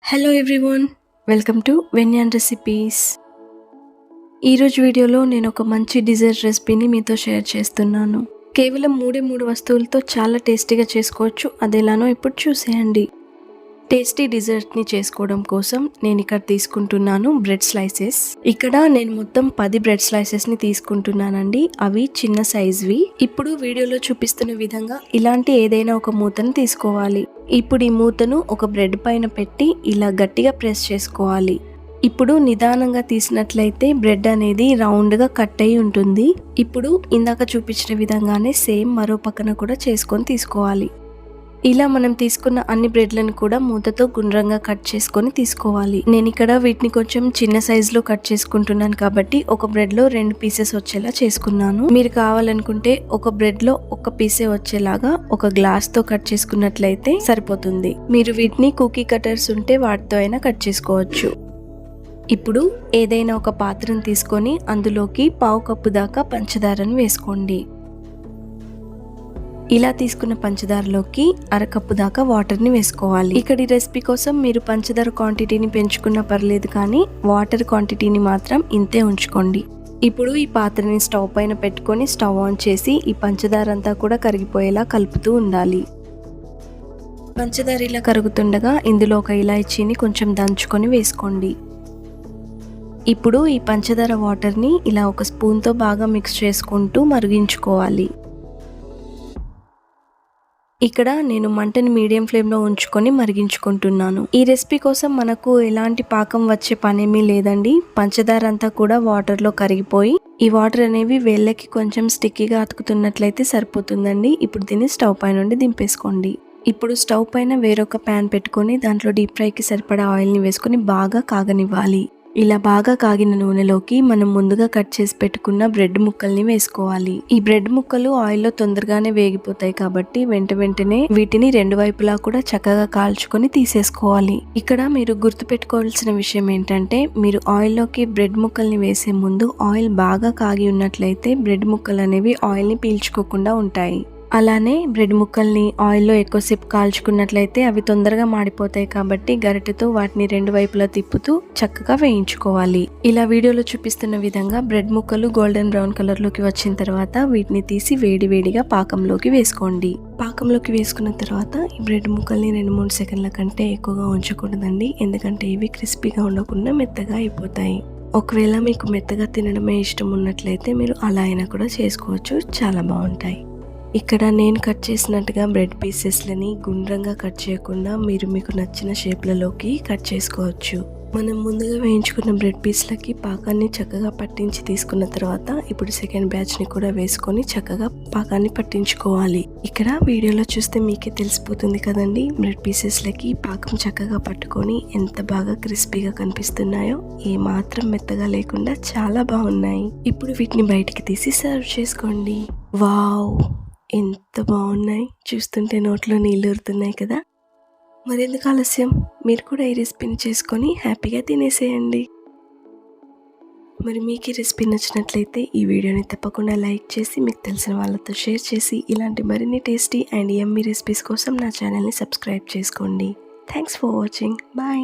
Hello everyone, welcome to వెన్యాన్ recipes. ఈరోజు వీడియోలో నేను ఒక మంచి డిజర్ట్ రెసిపీని మీతో షేర్ చేస్తున్నాను. కేవలం మూడు వస్తువులతో చాలా టేస్టీగా చేసుకోవచ్చు. అదెలానో ఇప్పుడు చూసేయండి. టేస్టీ డిజర్ట్ని చేసుకోవడం కోసం నేను ఇక్కడ తీసుకుంటున్నాను బ్రెడ్ స్లైసెస్. ఇక్కడ నేను మొత్తం 10 బ్రెడ్ స్లైసెస్ని తీసుకుంటున్నానండి. అవి చిన్న సైజ్వి. ఇప్పుడు వీడియోలో చూపిస్తున్న విధంగా ఇలాంటి ఏదైనా ఒక మూతను తీసుకోవాలి. ఇప్పుడు ఈ మూతను ఒక బ్రెడ్ పైన పెట్టి ఇలా గట్టిగా ప్రెస్ చేసుకోవాలి. ఇప్పుడు నిదానంగా తీసినట్లయితే బ్రెడ్ అనేది రౌండ్గా కట్ అయి ఉంటుంది. ఇప్పుడు ఇందాక చూపించిన విధంగానే సేమ్ మరో పక్కన కూడా చేసుకొని తీసుకోవాలి. ఇలా మనం తీసుకున్న అన్ని బ్రెడ్లను కూడా మూతతో గుండ్రంగా కట్ చేసుకొని తీసుకోవాలి. నేను ఇక్కడ వీటిని కొంచెం చిన్న సైజులో కట్ చేసుకుంటున్నాను కాబట్టి ఒక బ్రెడ్ లో 2 పీసెస్ వచ్చేలా చేసుకున్నాను. మీరు కావాలనుకుంటే ఒక బ్రెడ్ లో ఒక పీసే వచ్చేలాగా ఒక గ్లాస్ తో కట్ చేసుకున్నట్లయితే సరిపోతుంది. మీరు వీటిని కుకీ కటర్స్ ఉంటే వాటితో అయినా కట్ చేసుకోవచ్చు. ఇప్పుడు ఏదైనా ఒక పాత్రను తీసుకొని అందులోకి 1/2 కప్పు దాకా పంచదారను వేసుకోండి. ఇలా తీసుకున్న పంచదారలోకి 1/2 కప్పు దాకా వాటర్ని వేసుకోవాలి. ఇక్కడ ఈ రెసిపీ కోసం మీరు పంచదార క్వాంటిటీని పెంచుకున్నా పర్లేదు, కానీ వాటర్ క్వాంటిటీని మాత్రం ఇంతే ఉంచుకోండి. ఇప్పుడు ఈ పాత్రని స్టవ్ పైన పెట్టుకొని స్టవ్ ఆన్ చేసి ఈ పంచదార అంతా కూడా కరిగిపోయేలా కలుపుతూ ఉండాలి. పంచదార ఇలా కరుగుతుండగా ఇందులో ఒక ఇలాచీని కొంచెం దంచుకొని వేసుకోండి. ఇప్పుడు ఈ పంచదార వాటర్ని ఇలా ఒక స్పూన్తో బాగా మిక్స్ చేసుకుంటూ మరిగించుకోవాలి. ఇక్కడ నేను మంటని మీడియం ఫ్లేమ్లో ఉంచుకొని మరిగించుకుంటున్నాను. ఈ రెసిపీ కోసం మనకు ఎలాంటి పాకం వచ్చే పనేమీ లేదండి. పంచదార అంతా కూడా వాటర్లో కరిగిపోయి ఈ వాటర్ అనేవి వేళ్ళకి కొంచెం స్టిక్కీగా అతుకుతున్నట్లయితే సరిపోతుందండి. ఇప్పుడు దీన్ని స్టవ్ పై నుండి దింపేసుకోండి. ఇప్పుడు స్టవ్ పైన వేరొక ప్యాన్ పెట్టుకొని దాంట్లో డీప్ ఫ్రైకి సరిపడా ఆయిల్ని వేసుకొని బాగా కాగనివ్వాలి. ఇలా బాగా కాగిన నూనెలోకి మనం ముందుగా కట్ చేసి పెట్టుకున్న బ్రెడ్ ముక్కల్ని వేసుకోవాలి. ఈ బ్రెడ్ ముక్కలు ఆయిల్లో తొందరగానే వేగిపోతాయి కాబట్టి వెంటనే వీటిని 2 వైపులా కూడా చక్కగా కాల్చుకొని తీసేసుకోవాలి. ఇక్కడ మీరు గుర్తుపెట్టుకోవాల్సిన విషయం ఏంటంటే, మీరు ఆయిల్లోకి బ్రెడ్ ముక్కల్ని వేసే ముందు ఆయిల్ బాగా కాగి ఉన్నట్లయితే బ్రెడ్ ముక్కలు అనేవి ఆయిల్ని పీల్చుకోకుండా ఉంటాయి. అలానే బ్రెడ్ ముక్కల్ని ఆయిల్లో ఎక్కువసేపు కాల్చుకున్నట్లయితే అవి తొందరగా మాడిపోతాయి కాబట్టి గరిటెతో వాటిని 2 వైపులా తిప్పుతూ చక్కగా వేయించుకోవాలి. ఇలా వీడియోలో చూపిస్తున్న విధంగా బ్రెడ్ ముక్కలు గోల్డెన్ బ్రౌన్ కలర్ లోకి వచ్చిన తర్వాత వీటిని తీసి వేడివేడిగా పాకంలోకి వేసుకోండి. పాకంలోకి వేసుకున్న తర్వాత ఈ బ్రెడ్ ముక్కల్ని 2-3 సెకండ్ల కంటే ఎక్కువగా ఉంచకూడదండి. ఎందుకంటే ఇవి క్రిస్పీగా ఉండకుండా మెత్తగా అయిపోతాయి. ఒకవేళ మీకు మెత్తగా తినడమే ఇష్టం ఉన్నట్లయితే మీరు అలా అయినా కూడా చేసుకోవచ్చు. చాలా బాగుంటాయి. ఇక్కడ నేను కట్ చేసినట్టుగా బ్రెడ్ పీసెస్లని గుండ్రంగా కట్ చేయకుండా మీరు మీకు నచ్చిన షేప్లలోకి కట్ చేసుకోవచ్చు. మనం ముందుగా వేయించుకున్న బ్రెడ్ పీస్లకి పాకాన్ని చక్కగా పట్టించి తీసుకున్న తర్వాత ఇప్పుడు సెకండ్ బ్యాచ్ని కూడా వేసుకొని చక్కగా పాకాన్ని పట్టించుకోవాలి. ఇక్కడ వీడియోలో చూస్తే మీకే తెలిసిపోతుంది కదండి, బ్రెడ్ పీసెస్లకి పాకం చక్కగా పట్టుకొని ఎంత బాగా క్రిస్పీగా కనిపిస్తున్నాయో, ఏ మాత్రం మెత్తగా లేకుండా చాలా బాగున్నాయి. ఇప్పుడు వీటిని బయటికి తీసి సర్వ్ చేసుకోండి. వావ్, ఎంత బాగున్నాయి! చూస్తుంటే నోట్లో నీళ్ళు ఊరుతున్నాయి కదా. మరెందుకు ఆలస్యం, మీరు కూడా ఈ రెసిపీని చేసుకొని హ్యాపీగా తినేసేయండి. మరి మీకు ఈ రెసిపీ నచ్చినట్లయితే ఈ వీడియోని తప్పకుండా లైక్ చేసి మీకు తెలిసిన వాళ్ళతో షేర్ చేసి ఇలాంటి మరిన్ని టేస్టీ అండ్ యమ్మీ రెసిపీస్ కోసం నా ఛానల్ని సబ్స్క్రైబ్ చేసుకోండి. Thanks for watching. బాయ్.